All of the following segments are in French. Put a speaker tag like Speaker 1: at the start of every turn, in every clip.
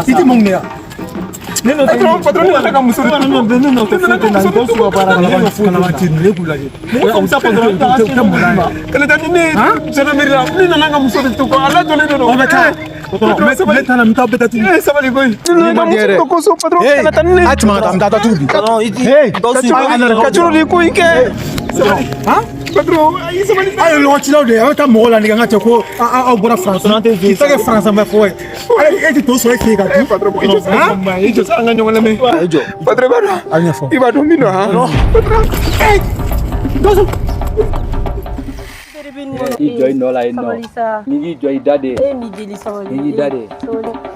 Speaker 1: Itu mongnya.
Speaker 2: Patron, nataka msuri.
Speaker 1: Ayo lo chilo de, ata mola ni ngata ko a bora France. Kita ke France ma foi. Ai e to so e fica.
Speaker 2: Patron, ijo sanga nyonga me.
Speaker 1: Ijo.
Speaker 2: Patron bana.
Speaker 1: Anya fo.
Speaker 2: Iba do mino ha. Patron.
Speaker 1: Dozo.
Speaker 3: Ijo inola ino. Ni ijo idade.
Speaker 4: Mi deli sabali.
Speaker 3: Ni idade.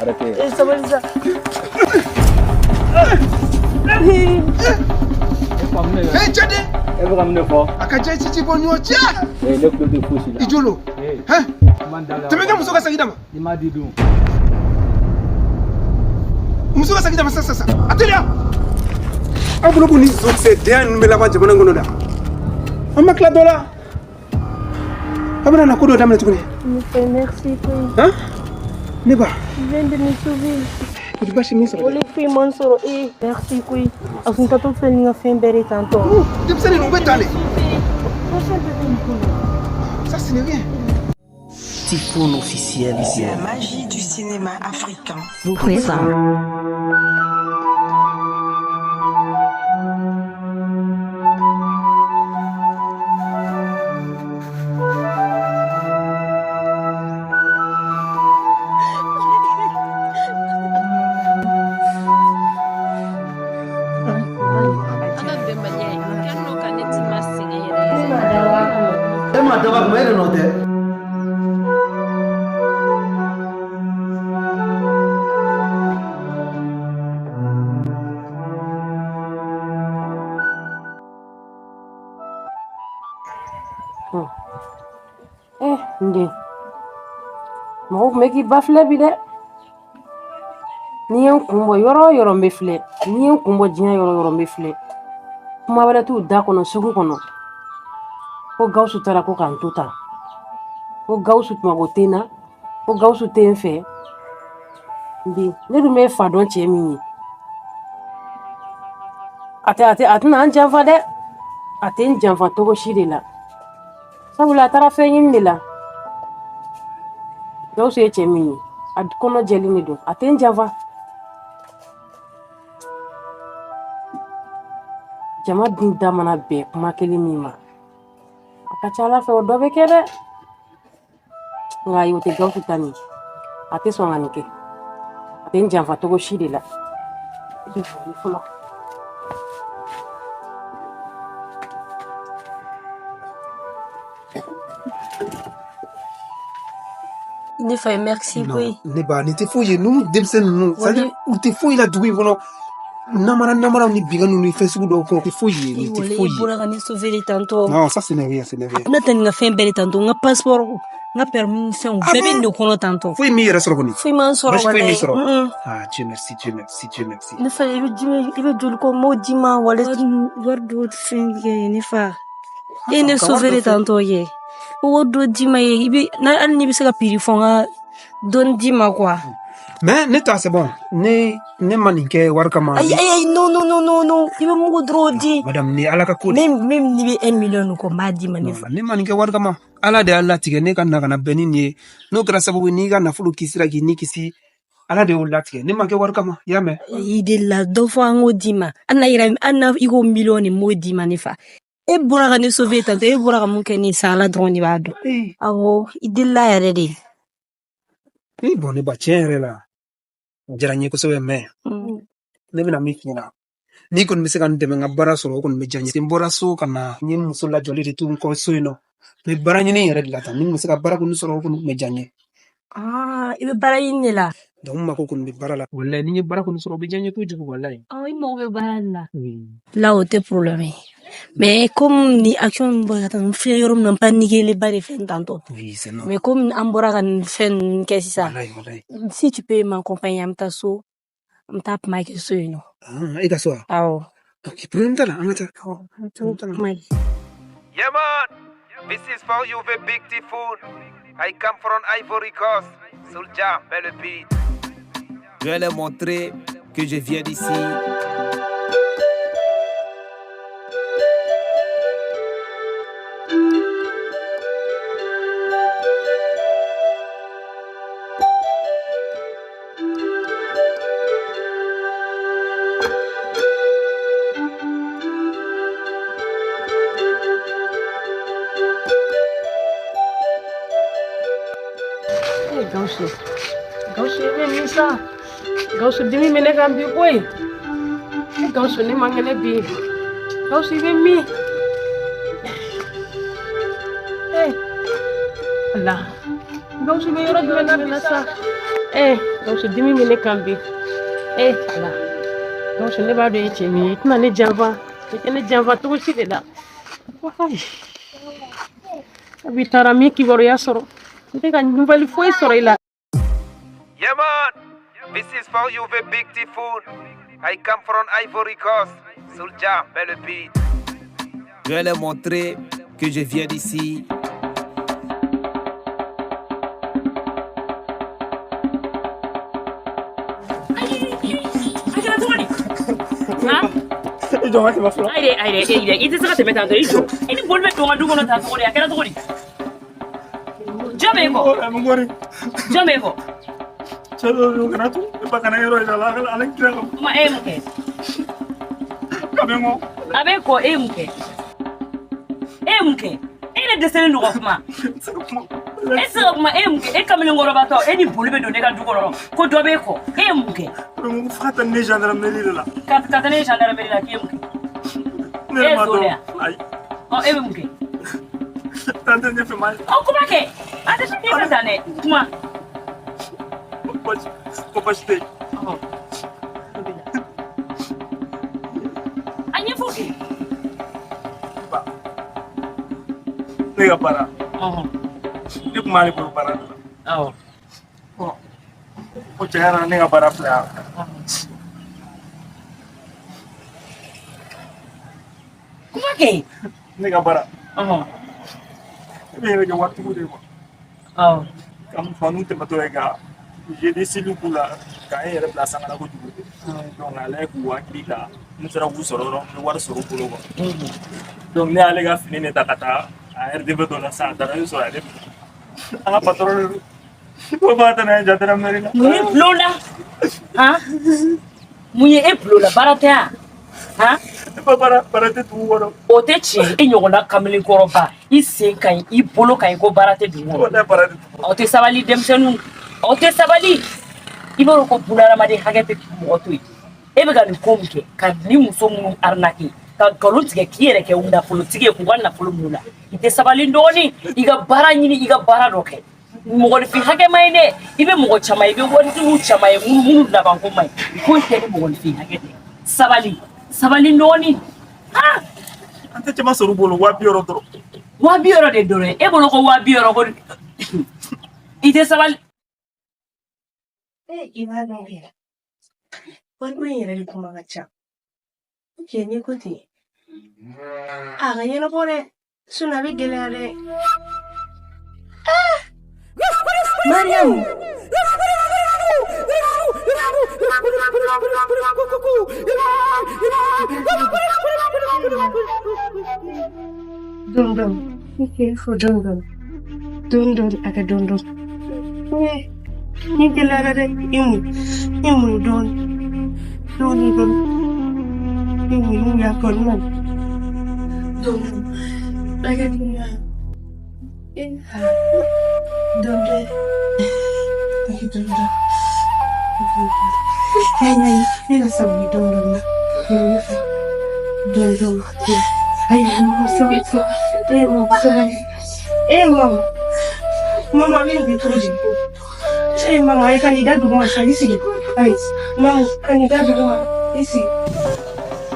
Speaker 3: Arate.
Speaker 4: Sabali sa.
Speaker 2: Jade.
Speaker 3: Ebe kamne fo.
Speaker 2: Akaje chichi bonyo cha.
Speaker 3: Le ko de fusi la.
Speaker 2: Ijolo.
Speaker 3: Mandala.
Speaker 2: Temeka musoka sagidama.
Speaker 3: Imadi du.
Speaker 2: Musoka sagidama sasa. Atelia. Abulo buni zokse den mela ba jamana ngono da. Amma kla dola. Abana na kodo damna tukuni.
Speaker 4: Merci toi.
Speaker 2: Hein? Neba.
Speaker 4: Je viens de me sauver.
Speaker 2: Kudu bashi misa.
Speaker 4: Ole fui monsoro merci toi. Asunta to felinga fembere tanto.
Speaker 2: Dipsani no betale. Ça ce n'est rien.
Speaker 5: Typhoon officiel.
Speaker 6: La magie du cinéma africain.
Speaker 5: Vous présent.
Speaker 4: Ndi. Mo meki bafle bi de. Ni en kumbo yoro mbe fle. Ni en kumbo jinya yoro mbe fle. Kuma wala tu da kono sugu kono. Ko gawsu tara ko kan tuta. Ko gawsu tuma ko tena. Ko gawsu ten fe. Ndi, ne du me fa don che mi. Ate na anjanfa de. Ate njanfa to ko shire la. Sabula tara fe yin de la. Gawsu e che mi. Ad kono jeli ni do. Ate njanfa. Jama din damana be kuma keli mi ma. Akacha la fe o dobe kede. Nga yote gawsu tani. Ate so nganike. Ate njanfa to ko shire la. Fulo.
Speaker 7: Ne fay merci boy.
Speaker 2: Ne ba ni te foye nu demsen nu. C'est-à-dire ou te foye la douille vono. Namara ni biganu ni Facebook do ko te foye ni te foye.
Speaker 7: Pour la sauver les tantôt.
Speaker 2: Non, ça ce n'est rien, ce n'est rien.
Speaker 7: Na tan nga fin belle tantôt nga passeport nga permis fin bébé no kono tantôt.
Speaker 2: Foye mi yera soro boni.
Speaker 7: Foye man soro
Speaker 2: wala. Foye mi soro.
Speaker 7: Ah,
Speaker 2: Dieu merci, Dieu merci, Dieu merci.
Speaker 7: Ne fay ibe jul ko modima wala wardo fin ye ni fa. E ne sauver les tantôt ye. Wardo dima ye ibe na al ni bisa ka pirifonga don dima quoi.
Speaker 2: Mais neta c'est bon. Ne maninke warkama.
Speaker 7: Ay non. Ibe mugo drodi.
Speaker 2: Madame ni alaka ko.
Speaker 7: Même ni be 1 million ko madi manifa.
Speaker 2: Ne maninke warkama. Ala de Allah tige ne kan na benin ye. No kra sababu ni ga na fulu kisira gi ni kisi. Ala de Allah tige ne manke warkama. Yame.
Speaker 7: Ide la do fo ngo dima. Ana igo million ni modi manifa. E bora ne sauver tanto e bora mun keni sala droni bado. Awo ide la yare de.
Speaker 2: Bon ne ba chere la. Jaranye ko sowe me. Ne bina mi kina. Ni kon mi sekan deme ngabara soro kon me janye. Timbora so kana ni musulla joli de tun ko soino. Me baranye ni yare dilata. Ni museka bara kon soro kon me janye.
Speaker 7: Ah, ibe bara yinne la.
Speaker 2: Donc ma ko kon me bara la. Wallahi ni bara kon soro be janye ko jugo wallahi.
Speaker 7: Ah, il m'en veut bara la. Là où t'es problème. Mais comme ni action on fait yorum non pas niquer les barres fin tantôt.
Speaker 2: Oui, c'est non.
Speaker 7: Mais comme ambora kan fin qu'est-ce ça?
Speaker 2: Wallahi.
Speaker 7: Si tu peux m'accompagner am taso, am tap Mike so you know.
Speaker 2: Ah, ita so.
Speaker 7: Ah.
Speaker 2: Okay, prenda la amata.
Speaker 7: Mike.
Speaker 8: Yeah man, this is for you the big typhoon. I come from Ivory Coast. Soulja, belle beat. Je vais leur montrer que je viens d'ici.
Speaker 4: Gausu ye min sa Gausu dimi minɛ kan bi koyi Gausu ne man kɛnɛ bi Gausu i bɛ min Allah Gausu bɛ yɔrɔ jumɛn na bi sa Gausu dimi minɛ kan bi Allah Gausu ne b'a dɔn i cɛ min ye i tɛna ne janfa i tɛ ne janfa cogo si de la Abi taara min kibaruya sɔrɔ n tɛ ka nouvelle foyi sɔrɔ i la
Speaker 8: Yeah man, this is for you the big typhoon. I come from Ivory Coast. Soulja, belle beat. Je vais leur montrer que je viens d'ici.
Speaker 9: Ite saka tɛmɛ tan dɔrɔn i jɔ i ni boli bɛ don ka du kɔnɔ tan cogo di a kɛra cogo di jɔn bɛ kɔ jɔn bɛ kɔ
Speaker 1: Celo kana tu bakana yoro ila ala kira ko
Speaker 9: ma e mun kɛ
Speaker 1: kamengo
Speaker 9: a bɛ kɔ e mun kɛ e ne dɛsɛlen don ka kuma e tɛ se ka kuma e mun kɛ e kamalenkɔrɔbatɔ e ni boli bɛ don ne ka du kɔnɔ ko dɔ bɛ kɔ e mun kɛ
Speaker 1: mo fata ne gendarmerie la
Speaker 9: ka taa ne gendarmerie la k'e mun kɛ e zo de yan e bɛ mun kɛ
Speaker 1: tante ne fɛ ma
Speaker 9: kuma kɛ a tɛ se k'e ka taa dɛ kuma
Speaker 1: Capacité.
Speaker 9: Anya fuki.
Speaker 1: Nega para. Ni kumali ko para. O chera nega para playa.
Speaker 9: Kuma ke?
Speaker 1: Nega para. Ni nega waktu ko debo. Kamu fanu te matoega. J'ai décidé pour la quand il y a la place à la route donc allez pour akita nous sera vous sororons le voir sur pour donc les allez finir ne takata à RDV dans la salle dans sur aller à patron ko bata na jadara merina
Speaker 9: ni blola ha munye e blola barata ha
Speaker 1: para te tu woro
Speaker 9: o te chi e nyogona kamele koroba i sen kan i bolo kan ko barate du
Speaker 1: o te para
Speaker 9: o te sabali demsenu o te sabali i baro ko bunara made hagete mo to e be ga ni komke ka ni muso mu arnaki ka galon tige kiyere ke unda fulu tige ku wanna fulu mula ite sabali ndoni iga bara nyini iga bara doke mo fi hage mayne ibe mo chama ibe woni tu chama e munu da ban ko mai ko te mo fi hage sabali ndoni ha
Speaker 1: ante chama soru bolo wa bioro
Speaker 9: de dore e bolo ko wa bioro ko ite sabali
Speaker 7: ina da ya wani yare kuma gacha ke ni kuti a ga yana bore suna bi gelare Mariam Dundun ke fo dundun aka dundun ni gelare imu don imu ya kon don aka dunya don Ay, ina sabi don ay mo mama mimi bitoji mama ay kanida duma salisi ay mama kanida duma isi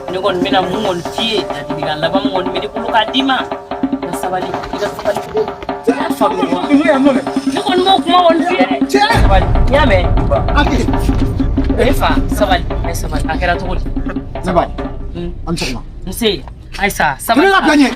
Speaker 9: ni gon mina mungol tie tadi diga laba mungol medi kulu kadima na sabali
Speaker 1: ni ya mole
Speaker 9: ni gon mo kuma won tie sabali ya me
Speaker 1: aki
Speaker 9: efa sabali akera to
Speaker 1: sabali am sama
Speaker 9: nse Aïssa,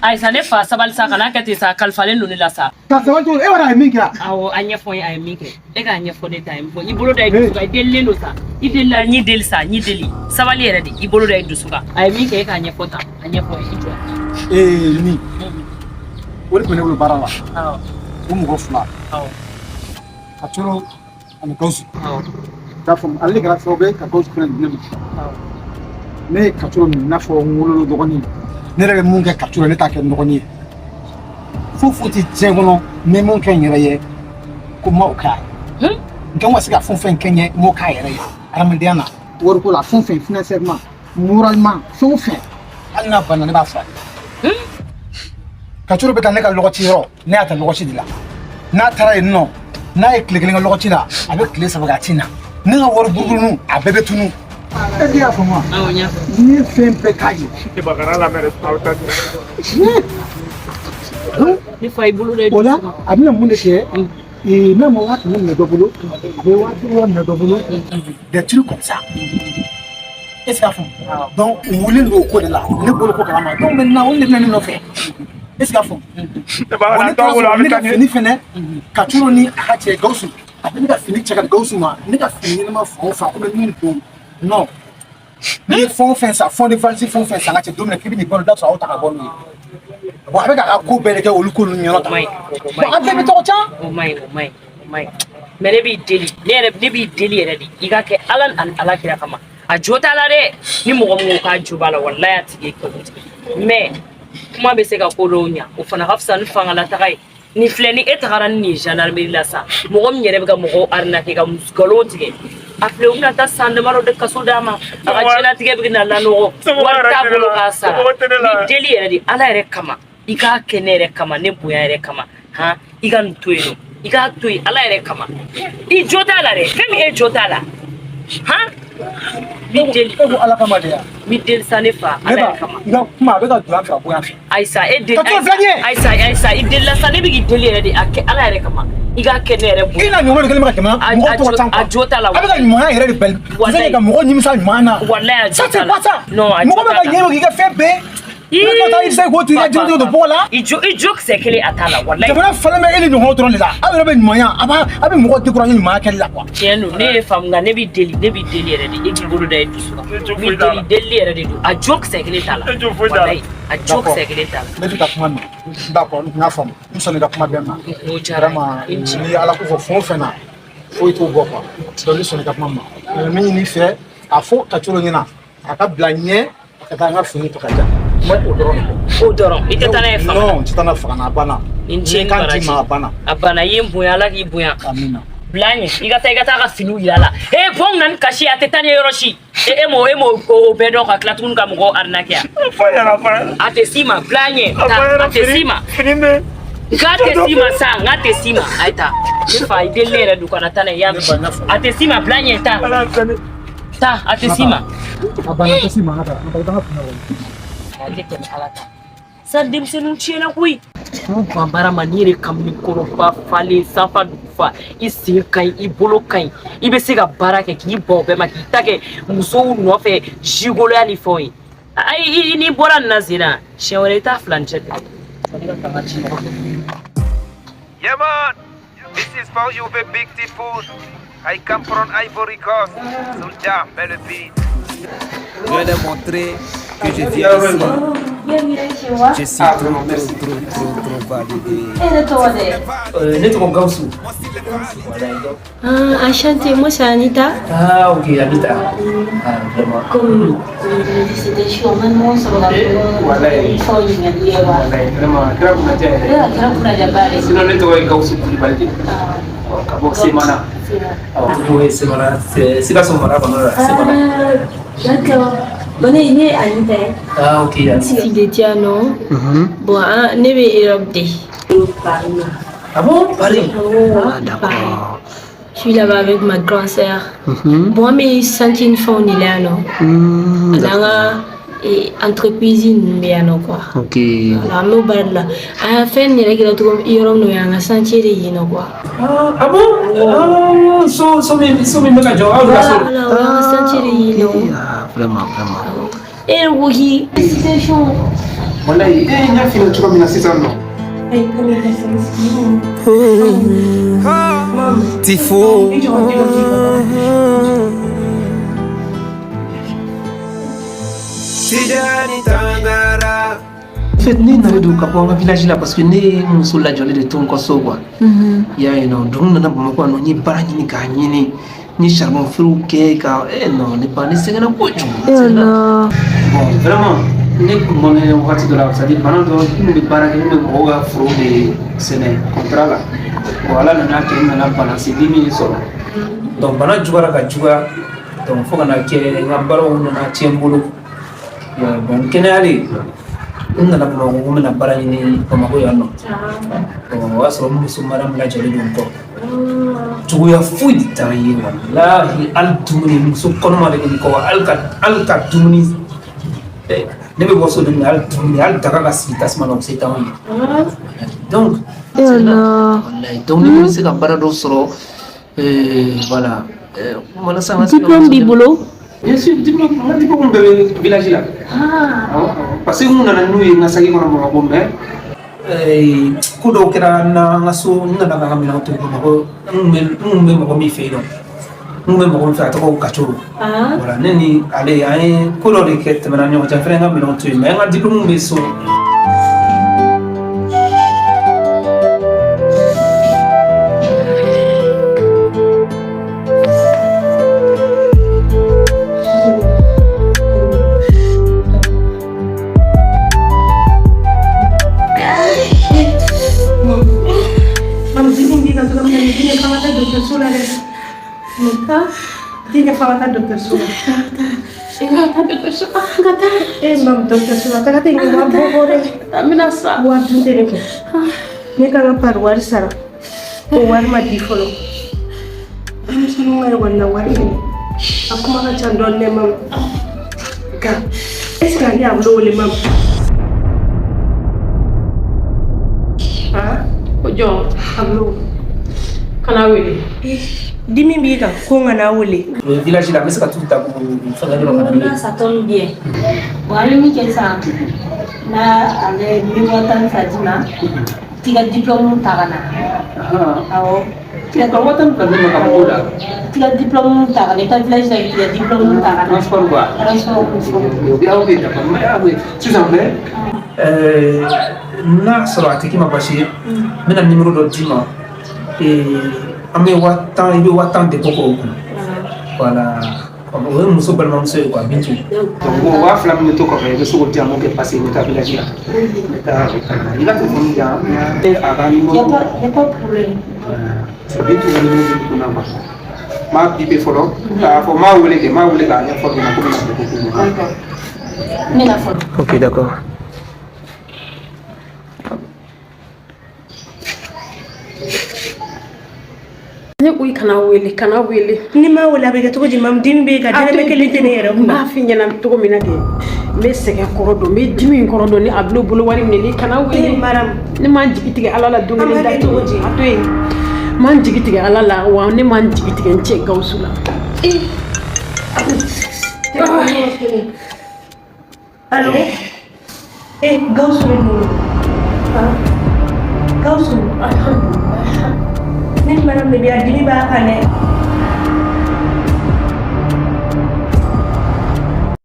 Speaker 9: Aïssa, ne fa sabal sa kana kati sa kalfalen no la sa.
Speaker 3: Ka sabal to e wara minka.
Speaker 9: Awo anya fo ay minke. E ga anya fo de time fo ibolo dai dusuka delle no sa. Idella ni del sa ni deli. Sabal yere de ibolo dai dusuka. Ay minke e ga anya fo ta. Anya fo ijo.
Speaker 3: Ni. Wori ko ne wolo barala.
Speaker 9: Awo.
Speaker 3: Umu go fula.
Speaker 9: Awo.
Speaker 3: Aturo an kausu.
Speaker 9: Awo.
Speaker 3: Da fam alle gara sobe ka kausu ko ne.
Speaker 9: Awo.
Speaker 3: Ne katuro na fo ngolo dogoni. Ne rebe mun ke katuro ne ta ke dogoni. Fufu ti jengono me mun ke nyere ye ko ma o kai. Nkan wasi ka funfen kenye mo kai yere ye. Aramandiana wori ko la funfen financièrement, moralement, funfen. Alna bana ne ba fa. Katuro beta ne ka logoti yoro ne ata logoti dila. Na tara no na e klikling logoti la avec kle sabaga tina. Ne ga wori burunu abebe tunu. E dia fo mo.
Speaker 9: Awo nya.
Speaker 3: Ni fempe kai.
Speaker 1: Te bagara la mere pauta.
Speaker 9: Ni fa ibolo dai.
Speaker 3: Ola abina mun ke et même moi qui me dobolo, mais moi qui me dobolo, des trucs comme ça. Est-ce qu'à fond? Donc on voulait le coup de là, le bolo ko kala. Donc maintenant on est venu nous faire. Est-ce qu'à fond? On est fini fini katuro ni hache gausu. Abini ka fini cheka gausu ma, ni ka fini ma fo fa ko ni ko. Non. Ni font faire ça, font des valses, font faire ça, tu donnes le cribi bon dans sa haute à bonne. Bon avec un coup bel que au loup nous n'y a pas. Bon avec ton temps.
Speaker 9: Oh my. Mais ne bi deli, ne bi deli ready. Iga ke alan an alakira kama. A jota la de ni mo ka jubala wallahi atige ko. Mais kuma be se ka ko ronya, o fana hafsa ni fanga la tagai. Ni fleni etagaran ni gendarmerie la sa. Mo nyere be ga mo arna ke ga musgalo tige. Afle una ta sande maro de kasudama aga chena tige bigina lano warta bulu kasa ni deli ere ala ere kama ika kenere kama ne buya ere kama ha ika ntueno ika tui ala ere kama I jota la re femi e jota la ha mi deli
Speaker 3: ko ala kama de ya
Speaker 9: mi del sanefa ala ere kama
Speaker 3: nga kuma be ga duan fa boya
Speaker 9: Aïssa e del Aïssa I del la sane bigi deli ere ake ala ere kama Iga kenere bu
Speaker 3: ina nyoma de kelma kema mo to tanka
Speaker 9: ajota la
Speaker 3: avec mo ya yere de bel c'est que mo nyimsa mana
Speaker 9: wallahi
Speaker 3: ça c'est pas ça
Speaker 9: non
Speaker 3: mo ba nyemo ki ga fait be ko ta ise ko tu ga jodo de bola
Speaker 9: ijo c'est kele atala wallahi
Speaker 3: je fala me ele no hotron de la ala be moya aba mo ko décourager ma kel la quoi
Speaker 9: tienu ne fam nga ne bi deli ere de igi bolu da du mi deli ere de ajo c'est kele tala wallahi ajo c'est kele tala
Speaker 3: mais tu ta kuma d'accord na fam nous sommes da kuma ben ma vraiment ni ala ko fo fena foi to bo quoi donc nous sommes da kuma ma mi ni fait a fo ka chulo nyina aka blanye ka ta nga fini to ka ja
Speaker 9: Odoron ite tana fa
Speaker 3: non tu t'en as fa na bana
Speaker 9: inje
Speaker 3: kan ti ma bana
Speaker 9: abana yimbuya la kibuya
Speaker 3: amina
Speaker 9: blanye igata ka finu yala bong nan kashi atetane yoroshi emo o bedo ka klatun ka mo arnakia
Speaker 1: Fa ya na fa.
Speaker 9: atesima blanye atesima
Speaker 1: Finime.
Speaker 9: Atesima sa atesima aita fa idele du kana tana yam atesima blanye ta atesima
Speaker 3: abana atesima hata nataka
Speaker 9: Agete alata sadim senu chena kui ko bara manire kamni koro fa fale safa dufa isi kai ibolo kai ibe sega barake ki bobe makita ke muso no fe jigolo ali foi ai ni bora nazina shewre ta flanche
Speaker 8: Yeah man, this is for you the big typhoon. I come from Ivory Coast. Soulja, mets le beat.
Speaker 5: Je vais leur montrer que je viens ici. Je suis trop validé.
Speaker 2: Ne te comprends pas.
Speaker 7: Enchanté, moi c'est Anita.
Speaker 2: Ah ok Anita. Ah vraiment.
Speaker 7: Comme c'était chaud, maintenant ça va
Speaker 2: Voilà.
Speaker 7: il faut y aller.
Speaker 2: Vraiment. Sinon ne te vois pas aussi pour valider. Kabo semana. Oui semana. C'est pas son mara pendant la semana.
Speaker 7: D'accord. Bonne année Anita.
Speaker 2: Ah ok.
Speaker 7: Si de Tiano. Bon, ne vais Europe day.
Speaker 2: Ah bon Paris.
Speaker 7: Ah d'accord. Je suis là-bas avec ma grand-sœur. Bon, mais c'est une faune là, non? Et entreprise mais non quoi.
Speaker 2: Ok.
Speaker 7: Alors nous là. À la fin il y a nous un sentier de yino quoi.
Speaker 2: Ah bon? So me mega jo.
Speaker 7: Un sentier de yino.
Speaker 2: Vraiment.
Speaker 7: Et oui, situation
Speaker 2: wallahi nya fina chuko mina sisan no
Speaker 5: Tifo. Tijani Tangara.
Speaker 2: Fait ni na do ka po village là parce que ne muso la joli de ton ko so quoi ya no dum na ba ko no ni bara ni ka ni charbon fru ke ka non ne pas ni c'est na ko bon vraiment ne ko mo ne wakati de la ça dit pendant que ni bara ke ni ko ga fru de sene contrat là voilà na ke na balance 10 000 so donc bana jugara ka juga donc fo kana ke ngambaro na tiembulu ya bon kenali nana Bamakɔ mina baara ɲini Bamakɔ yan nɔ o y'a sɔrɔ muso mara min lajɛlen don kɔ cogoya foyi de t'an ye walahi hali dumuni muso kɔnɔma de bɛ kɔ hali ka dumuni ne bɛ bɔ so de hali dumuni hali daga ka sigi tasuma na o se t'anw ye donc walahi donc ne bɛ se ka baara dɔ sɔrɔ voilà walasa
Speaker 7: diplôme b'i bolo.
Speaker 2: Bien sûr, diplôme bɛ village la. Parce que mun nana n'u ye n ka saki kɔnɔ Bamakɔ mais ko dɔw kɛra n ka so n nana ka minɛnw to Bamakɔ n kun bɛ mɔgɔ min fɛ yen nɔ n kun bɛ mɔgɔ min fɛ a tɔgɔ ko Kacoro voilà ne ni ale an ye ko dɔ de kɛ tɛmɛna ɲɔgɔn cɛ n fɛnɛ n ka minɛnw to yen mais n ka diplôme bɛ so.
Speaker 10: Tiga falta dokter Sula. Enggak dokter Sula. Enggak mam dokter Sula. Kata tinggal mampu boleh. Tak minasa. Buat sendiri ke. Ni kalau paruar sara. Paruar mati follow. Kamu semua warna warni. Aku makan candol le mam. Kan. Sekali ablo le mam.
Speaker 4: Ojo, ablo. Kana wele.
Speaker 10: Dimi bi kan ko ngana wole
Speaker 2: le village là mais c'est pas tout à coup ça
Speaker 7: Ça tombe bien. Wale mi ke sa na ale mi watan sajima tiga diplôme tagana. Awo
Speaker 2: tiga ko watan ka ni ka bola
Speaker 7: tiga diplôme tagana ta village là tiga diplôme tagana.
Speaker 2: Transport quoi
Speaker 7: Transport.
Speaker 2: Ya oui d'accord mais oui tu s'en fais na soro atiki ma bashi mena numéro do dima et ame watan ibe watan de koko voilà o ye muso balimamuso ye quoi bintu donc o wa fila min bɛ to kɔfɛ i bɛ se k'o di yan mun kɛ parce que i bɛ taa village la i ka telefɔni di yan a ka numéro bintu ka numéro bɛ kunna quoi m'a bipe fɔlɔ k'a fɔ m'a wele kɛ m'a wele k'a ɲɛfɔ ɲɛna ko bɛna fɔ ko
Speaker 7: Ne la fɔlɔ.
Speaker 2: ok d'accord.
Speaker 4: Ne ko i kana wele
Speaker 10: ni ma wele a bɛ kɛ cogo di mam dimi bɛ ka dɛrɛmɛ kelen tɛ ne yɛrɛ kun
Speaker 4: n'a f'i ɲɛna cogo min na kɛ n bɛ sɛgɛn kɔrɔ dɔn n bɛ dimi in kɔrɔ dɔn ni a bilo bolo wari minɛ i kana wele
Speaker 10: maram
Speaker 4: ne m'an jigi tigɛ ala la don kelen da
Speaker 10: cogo di
Speaker 4: a to yen m'an jigi tigɛ ala la wa ne m'an jigi tigɛ n cɛ Gawusu la
Speaker 10: allo Gawusu bɛ bolo Gawusu alhamdulillah ne maram de bi a dimi b'a kan dɛ